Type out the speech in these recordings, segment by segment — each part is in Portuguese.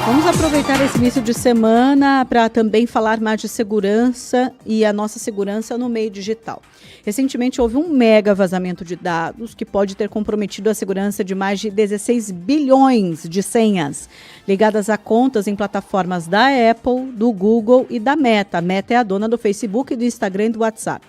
Vamos aproveitar esse início de semana para também falar mais de segurança e a nossa segurança no meio digital. Recentemente houve um mega vazamento de dados que pode ter comprometido a segurança de mais de 16 bilhões de senhas ligadas a contas em plataformas da Apple, do Google e da Meta. A Meta é a dona do Facebook, do Instagram e do WhatsApp.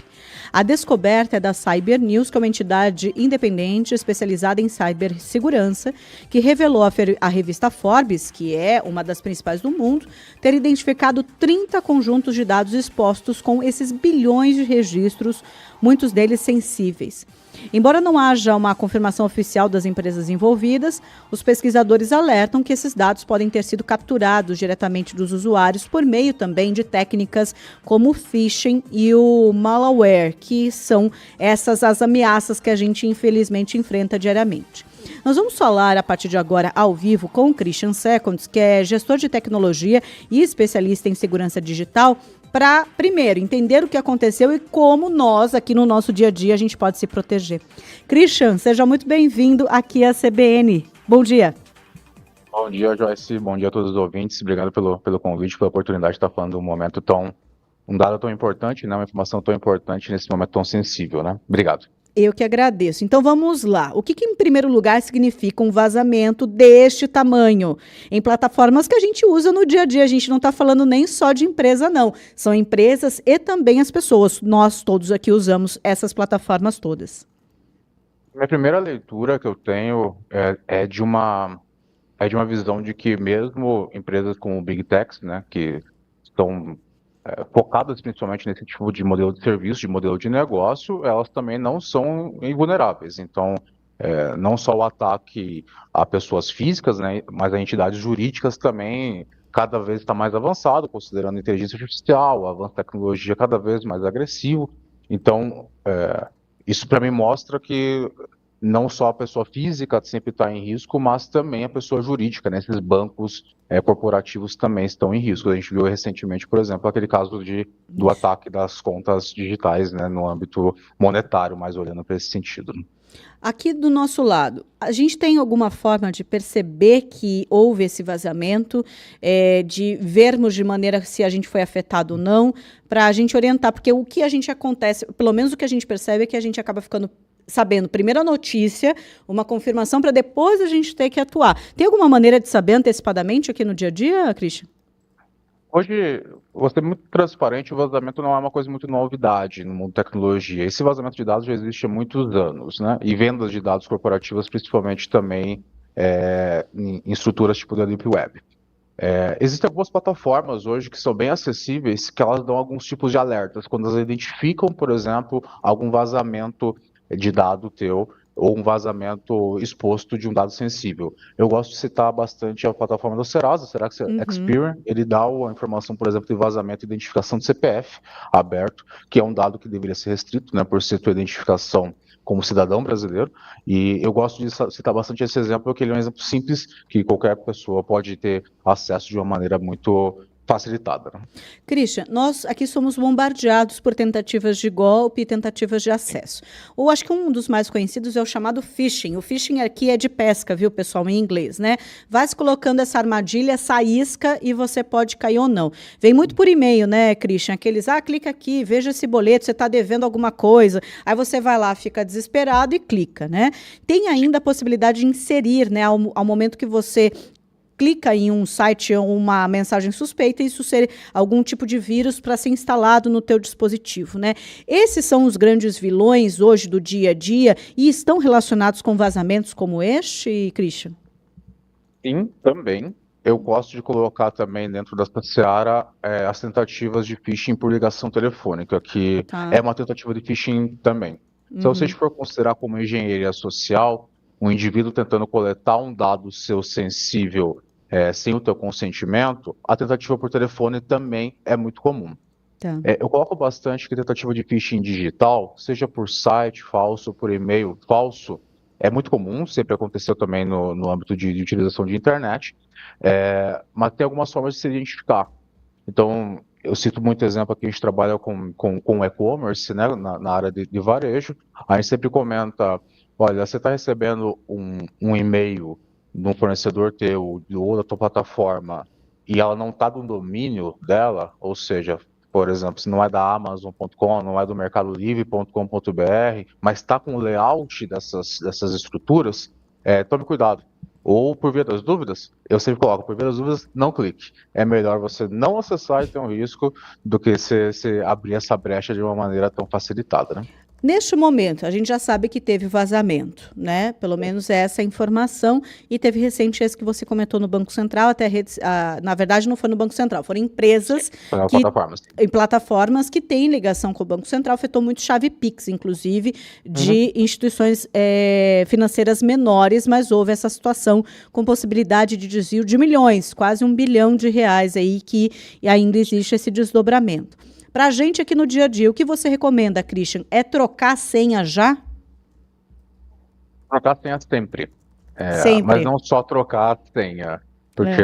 A descoberta é da Cyber News, que é uma entidade independente especializada em cibersegurança, que revelou à revista Forbes, que é uma das principais do mundo, ter identificado 30 conjuntos de dados expostos com esses bilhões de registros, muitos deles sensíveis. Embora não haja uma confirmação oficial das empresas envolvidas, os pesquisadores alertam que esses dados podem ter sido capturados diretamente dos usuários por meio também de técnicas como o phishing e o malware, que são essas as ameaças que a gente infelizmente enfrenta diariamente. Nós vamos falar a partir de agora ao vivo com o Christian Seconds, que é gestor de tecnologia e especialista em segurança digital, para, primeiro, entender o que aconteceu e como nós, aqui no nosso dia a dia, a gente pode se proteger. Christian, seja muito bem-vindo aqui à CBN. Bom dia. Bom dia, Joyce. Bom dia a todos os ouvintes. Obrigado pelo convite, pela oportunidade de estar falando de um dado tão importante, né? Uma informação tão importante nesse momento tão sensível, né? Obrigado. Eu que agradeço. Então vamos lá. O que em primeiro lugar significa um vazamento deste tamanho? Em plataformas que a gente usa no dia a dia, a gente não está falando nem só de empresa, não. São empresas e também as pessoas. Nós todos aqui usamos essas plataformas todas. Minha primeira leitura que eu tenho é de uma visão de que mesmo empresas como Big Techs, né, que estão focadas principalmente nesse tipo de modelo de serviço, de modelo de negócio, elas também não são invulneráveis. Então, não só o ataque a pessoas físicas, né, mas a entidades jurídicas também cada vez está mais avançado, considerando a inteligência artificial, o avanço da tecnologia cada vez mais agressivo. Então, isso para mim mostra que não só a pessoa física sempre está em risco, mas também a pessoa jurídica, né? Esses bancos corporativos também estão em risco. A gente viu recentemente, por exemplo, aquele caso do ataque das contas digitais, né, no âmbito monetário, mais olhando para esse sentido. Aqui do nosso lado, a gente tem alguma forma de perceber que houve esse vazamento, de vermos de maneira se a gente foi afetado ou não, para a gente orientar, porque o que a gente acontece, pelo menos o que a gente percebe é que a gente acaba ficando sabendo primeiro a notícia, uma confirmação, para depois a gente ter que atuar. Tem alguma maneira de saber antecipadamente aqui no dia a dia, Christian? Hoje, vou ser muito transparente, o vazamento não é uma coisa muito novidade no mundo da tecnologia. Esse vazamento de dados já existe há muitos anos, né? E vendas de dados corporativas, principalmente também em estruturas tipo da Deep Web. Existem algumas plataformas hoje que são bem acessíveis, que elas dão alguns tipos de alertas. Quando elas identificam, por exemplo, algum vazamento de dado teu, ou um vazamento exposto de um dado sensível. Eu gosto de citar bastante a plataforma do Serasa, Experian, ele dá a informação, por exemplo, de vazamento e identificação de CPF aberto, que é um dado que deveria ser restrito, né, por ser tua identificação como cidadão brasileiro, e eu gosto de citar bastante esse exemplo, porque ele é um exemplo simples, que qualquer pessoa pode ter acesso de uma maneira muito facilitada. Né? Christian, nós aqui somos bombardeados por tentativas de golpe e tentativas de acesso. Ou acho que um dos mais conhecidos é o chamado phishing. O phishing aqui é de pesca, viu, pessoal, em inglês, né? Vai se colocando essa armadilha, essa isca e você pode cair ou não. Vem muito por e-mail, né, Christian? Aqueles, clica aqui, veja esse boleto, você está devendo alguma coisa. Aí você vai lá, fica desesperado e clica, né? Tem ainda a possibilidade de inserir, né, ao momento que você clica em um site ou uma mensagem suspeita, isso ser algum tipo de vírus para ser instalado no teu dispositivo, né? Esses são os grandes vilões hoje do dia a dia e estão relacionados com vazamentos como este, Christian? Sim, também. Eu gosto de colocar também dentro dessa seara as tentativas de phishing por ligação telefônica, que é uma tentativa de phishing também. Se você for considerar como engenharia social, um indivíduo tentando coletar um dado seu sensível sem o teu consentimento, a tentativa por telefone também é muito comum. Tá. Eu coloco bastante que tentativa de phishing digital, seja por site falso, por e-mail falso, é muito comum, sempre aconteceu também no âmbito de utilização de internet, mas tem algumas formas de se identificar. Então, eu cito muito exemplo aqui, a gente trabalha com e-commerce, né, na área de varejo, a gente sempre comenta, olha, você está recebendo um e-mail de um fornecedor teu ou da tua plataforma e ela não está no domínio dela, ou seja, por exemplo, se não é da Amazon.com, não é do mercadolivre.com.br, mas está com o layout dessas estruturas, tome cuidado. Ou, por via das dúvidas, eu sempre coloco, por via das dúvidas, não clique. É melhor você não acessar e ter um risco do que você abrir essa brecha de uma maneira tão facilitada, né? Neste momento, a gente já sabe que teve vazamento, né? Pelo menos essa é a informação. E teve recente esse que você comentou no Banco Central, até na verdade não foi no Banco Central, foram empresas Plataformas. em plataformas que têm ligação com o Banco Central, afetou muito chave Pix, inclusive, de instituições financeiras menores, mas houve essa situação com possibilidade de desvio de milhões, quase R$ 1 bilhão aí, que ainda existe esse desdobramento. Para a gente aqui no dia a dia, o que você recomenda, Christian? É trocar a senha já? Trocar a senha sempre. Mas Sempre. não só trocar a senha, porque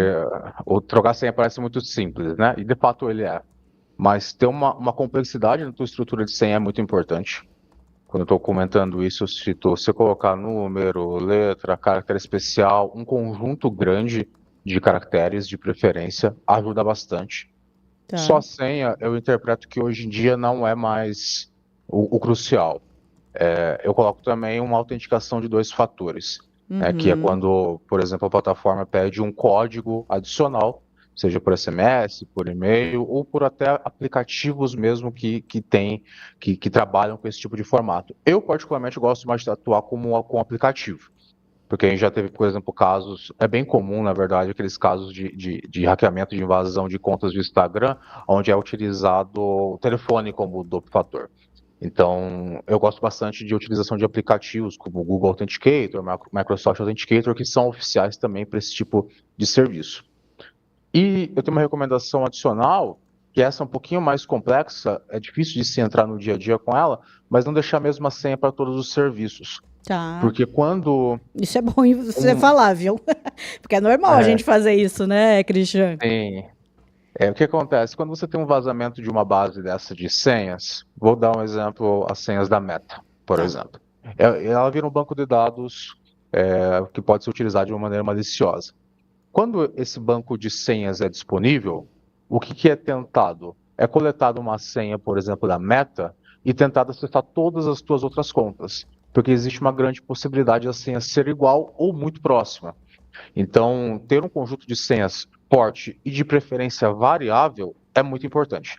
o trocar a senha parece muito simples, né? E de fato ele é. Mas ter uma complexidade na tua estrutura de senha é muito importante. Quando eu estou comentando isso, eu cito você colocar número, letra, caractere especial, um conjunto grande de caracteres de preferência ajuda bastante. Só a Tá. senha, eu interpreto que hoje em dia não é mais o crucial. Eu coloco também uma autenticação de dois fatores, né, que é Uhum. quando, por exemplo, a plataforma pede um código adicional, seja por SMS, por e-mail ou por até aplicativos mesmo que trabalham com esse tipo de formato. Eu, particularmente, gosto mais de atuar com aplicativo. Porque a gente já teve, por exemplo, casos, é bem comum, na verdade, aqueles casos de hackeamento, de invasão de contas do Instagram, onde é utilizado o telefone como duplo fator. Então, eu gosto bastante de utilização de aplicativos como o Google Authenticator, Microsoft Authenticator, que são oficiais também para esse tipo de serviço. E eu tenho uma recomendação adicional, que essa é um pouquinho mais complexa, é difícil de se entrar no dia a dia com ela, mas não deixar a mesma senha para todos os serviços. Tá. Porque quando Isso é bom você um, falar, viu? Porque é normal a é, gente fazer isso, né, Christian? tem, o que acontece? Quando você tem um vazamento de uma base dessa de senhas, vou dar um exemplo, as senhas da Meta, por Tá. exemplo. Ela vira um banco de dados que pode ser utilizado de uma maneira maliciosa. Quando esse banco de senhas é disponível, o que é tentado? É coletado uma senha, por exemplo, da Meta e tentado acessar todas as suas outras contas, porque existe uma grande possibilidade da senha ser igual ou muito próxima. Então, ter um conjunto de senhas forte e de preferência variável é muito importante.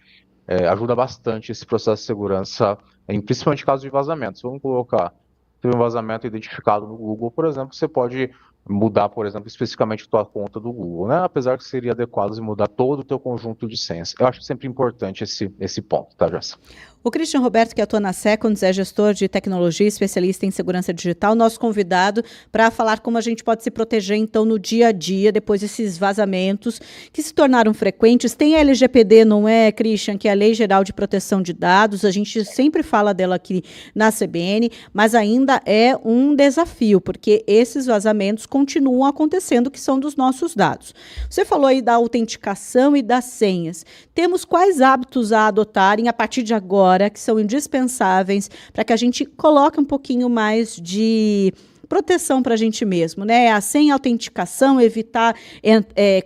Ajuda bastante esse processo de segurança, principalmente em casos de vazamentos. Vamos colocar, teve um vazamento identificado no Google, por exemplo, você pode mudar, por exemplo, especificamente a tua conta do Google, né? Apesar que seria adequado mudar todo o teu conjunto de senhas. Eu acho sempre importante esse ponto, tá, Jess? O Christian Roberto, que atua na Seconds, é gestor de tecnologia, especialista em segurança digital, nosso convidado para falar como a gente pode se proteger, então, no dia a dia, depois desses vazamentos que se tornaram frequentes. Tem a LGPD, não é, Christian, que é a Lei Geral de Proteção de Dados, a gente sempre fala dela aqui na CBN, mas ainda é um desafio, porque esses vazamentos continuam acontecendo, que são dos nossos dados. Você falou aí da autenticação e das senhas. Temos quais hábitos a adotarem a partir de agora, que são indispensáveis para que a gente coloque um pouquinho mais de proteção para a gente mesmo, né? A senha autenticação, evitar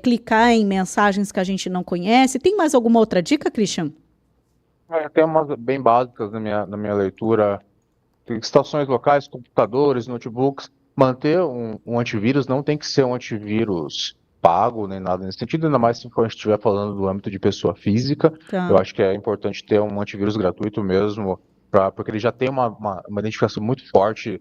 clicar em mensagens que a gente não conhece. Tem mais alguma outra dica, Christian? Tem umas bem básicas na minha leitura. Estações locais, computadores, notebooks, manter um antivírus não tem que ser um antivírus pago nem nada nesse sentido, ainda mais se a gente estiver falando do âmbito de pessoa física. Eu Tá. acho que é importante ter um antivírus gratuito mesmo, porque ele já tem uma identificação muito forte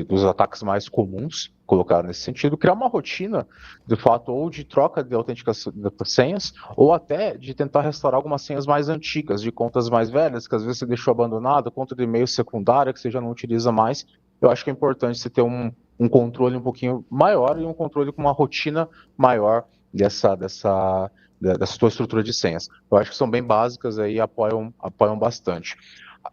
dos ataques mais comuns, colocar nesse sentido, criar uma rotina, de fato, ou de troca de autenticação de senhas, ou até de tentar restaurar algumas senhas mais antigas, de contas mais velhas, que às vezes você deixou abandonada, conta de e-mail secundária que você já não utiliza mais. Eu acho que é importante você ter um controle um pouquinho maior e um controle com uma rotina maior dessa tua estrutura de senhas. Eu acho que são bem básicas aí e apoiam bastante.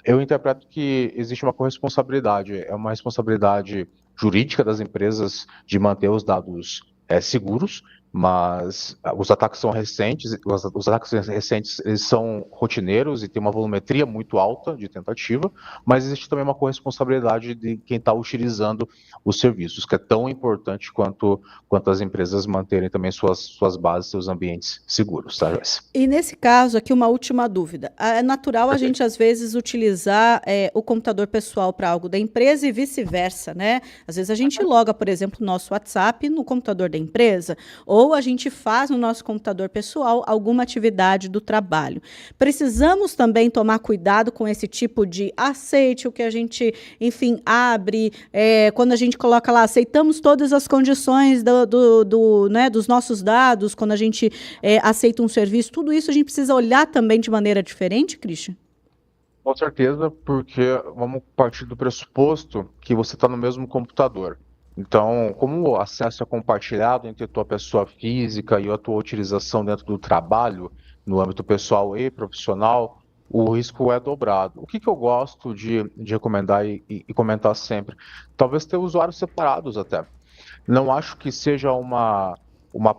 Eu interpreto que existe uma corresponsabilidade, é uma responsabilidade jurídica das empresas de manter os dados seguros, mas os ataques são recentes, os ataques recentes eles são rotineiros e tem uma volumetria muito alta de tentativa, mas existe também uma corresponsabilidade de quem está utilizando os serviços, que é tão importante quanto as empresas manterem também suas bases, seus ambientes seguros, tá, Joyce? E nesse caso aqui, uma última dúvida. É natural a gente, às vezes, utilizar o computador pessoal para algo da empresa e vice-versa, né? Às vezes a gente loga, por exemplo, o nosso WhatsApp no computador da empresa, ou a gente faz no nosso computador pessoal alguma atividade do trabalho. Precisamos também tomar cuidado com esse tipo de aceite, o que a gente, enfim, abre, quando a gente coloca lá, aceitamos todas as condições né, dos nossos dados, quando a gente aceita um serviço, tudo isso a gente precisa olhar também de maneira diferente, Christian? Com certeza, porque vamos partir do pressuposto que você está no mesmo computador. Então, como o acesso é compartilhado entre a tua pessoa física e a tua utilização dentro do trabalho, no âmbito pessoal e profissional, o risco é dobrado. O que eu gosto de recomendar e comentar sempre? Talvez ter usuários separados até. Não acho que seja uma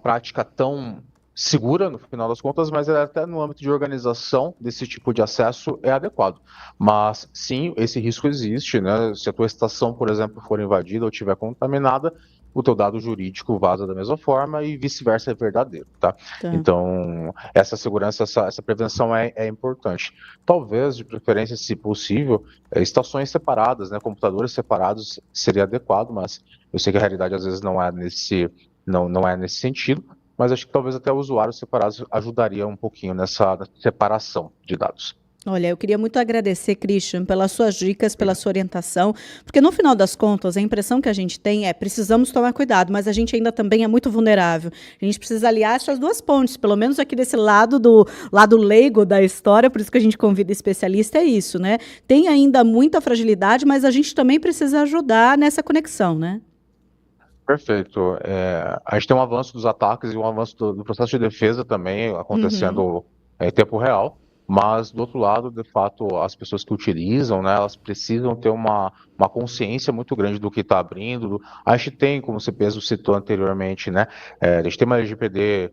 prática tão segura, no final das contas, mas até no âmbito de organização desse tipo de acesso é adequado. Mas, sim, esse risco existe, né? Se a tua estação, por exemplo, for invadida ou estiver contaminada, o teu dado jurídico vaza da mesma forma e vice-versa é verdadeiro, tá? Tá. Então, essa segurança, essa prevenção é importante. Talvez, de preferência, se possível, estações separadas, né? Computadores separados seria adequado, mas eu sei que a realidade às vezes não é nesse sentido, mas acho que talvez até usuários separados ajudaria um pouquinho nessa separação de dados. Olha, eu queria muito agradecer, Christian, pelas suas dicas, pela sua orientação, porque no final das contas, a impressão que a gente tem é precisamos tomar cuidado, mas a gente ainda também é muito vulnerável. A gente precisa aliar essas duas pontes, pelo menos aqui desse lado do lado leigo da história, por isso que a gente convida especialista, é isso, né? Tem ainda muita fragilidade, mas a gente também precisa ajudar nessa conexão, né? Perfeito. A gente tem um avanço dos ataques e um avanço do processo de defesa também acontecendo em tempo real, mas do outro lado, de fato, as pessoas que utilizam, né, elas precisam ter uma consciência muito grande do que está abrindo. A gente tem, como você mesmo citou anteriormente, né, a gente tem uma LGPD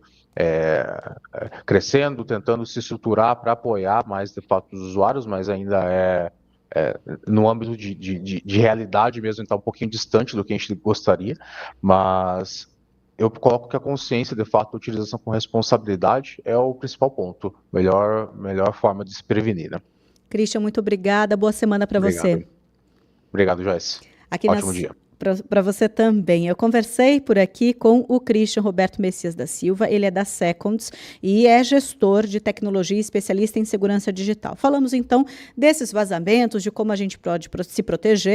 crescendo, tentando se estruturar para apoiar mais, de fato, os usuários, mas ainda no âmbito de realidade mesmo, está um pouquinho distante do que a gente gostaria, mas eu coloco que a consciência, de fato, a utilização com responsabilidade é o principal ponto, melhor forma de se prevenir, né? Christian, muito obrigada, boa semana para você. Obrigado, Joyce. Ótimo dia. Para você também. Eu conversei por aqui com o Christian Roberto Messias da Silva, ele é da Seconds e é gestor de tecnologia e especialista em segurança digital. Falamos então desses vazamentos, de como a gente pode se proteger.